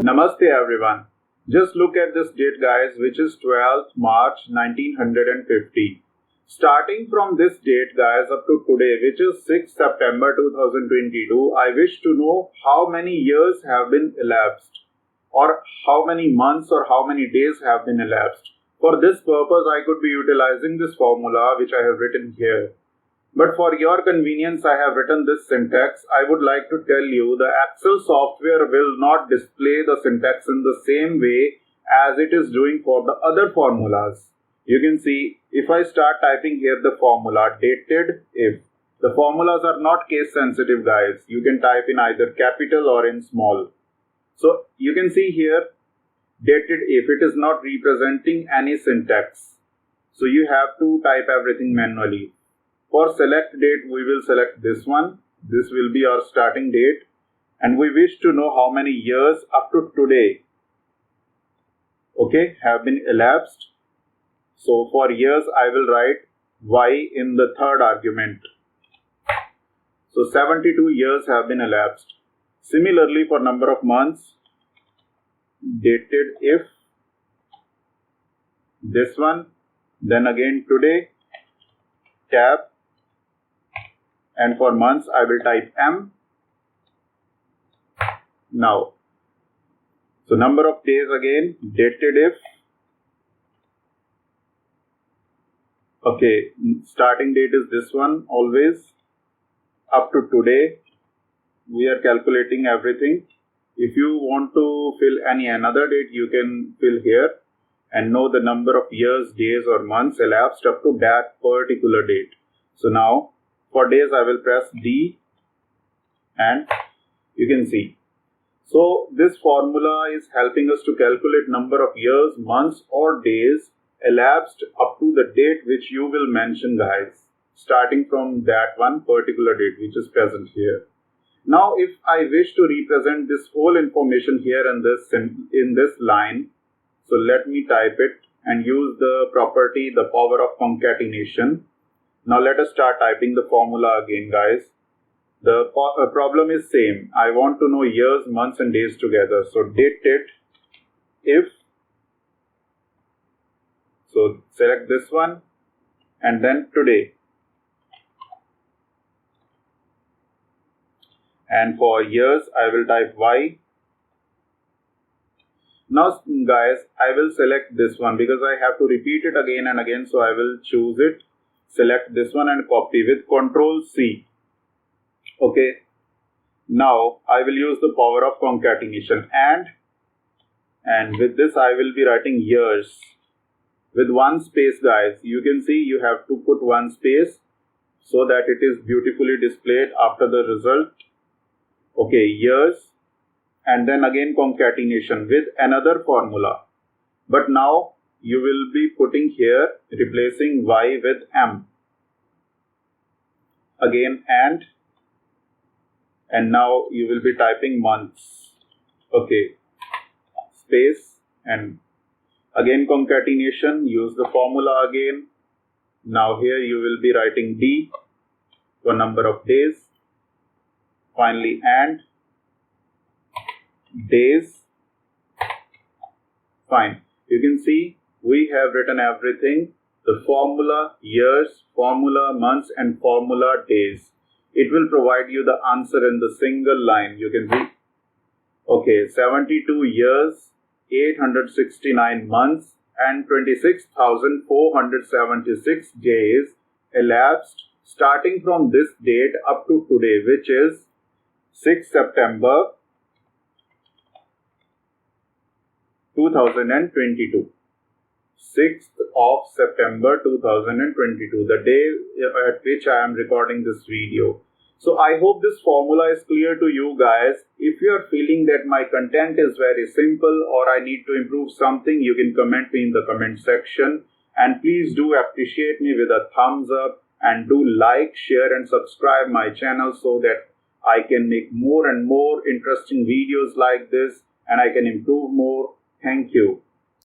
Namaste everyone. Just look at this date guys, which is 12th March 1950. Starting from this date guys up to today, which is 6th September 2022, I wish to know how many years have been elapsed, or how many months or how many days have been elapsed. For this purpose, I could be utilizing this formula which I have written here. But for your convenience, I have written this syntax. I would like to tell you the Excel software will not display the syntax in the same way as it is doing for the other formulas. You can see if I start typing here the formula datedif. The formulas are not case sensitive guys. You can type in either capital or in small. So you can see here datedif, it is not representing any syntax. So you have to type everything manually. For select date, we will select this one. This will be our starting date. And we wish to know how many years up to today, okay, have been elapsed. So for years, I will write y in the third argument. So 72 years have been elapsed. Similarly, for number of months, datedif, this one, then again today, tab, and for months I will type M. Now, so number of days again, datedif. Okay, starting date is this one always. Up to today, we are calculating everything. If you want to fill any another date, you can fill here and know the number of years, days or months elapsed up to that particular date. So now, for days, I will press D and you can see. So this formula is helping us to calculate number of years, months or days elapsed up to the date which you will mention guys, starting from that one particular date which is present here. Now if I wish to represent this whole information here in this line, so let me type it and use the property, the power of concatenation. Now let us start typing the formula again guys. The problem is same. I want to know years, months and days together. So datedif. So select this one and then today. And for years I will type Y. Now guys, I will select this one because I have to repeat it again and again. So I will choose it. Select this one and copy with Ctrl C. Okay. Now I will use the power of concatenation and with this I will be writing years with one space guys. You can see you have to put one space so that it is beautifully displayed after the result. Okay, years and then again concatenation with another formula. But now you will be putting here, replacing Y with M. Again and now you will be typing months. Okay, space and again concatenation, use the formula again. Now here you will be writing D for number of days. Finally and days. Fine. You can see we have written everything, the formula years, formula months and formula days. It will provide you the answer in the single line. You can see, okay, 72 years, 869 months and 26,476 days elapsed starting from this date up to today, which is 6th September 2022. 6th of September 2022, the day at which I am recording this video. So I hope this formula is clear to you guys. If you are feeling that my content is very simple or I need to improve something, you can comment me in the comment section. And please do appreciate me with a thumbs up and do like, share and subscribe my channel so that I can make more and more interesting videos like this and I can improve more. Thank you.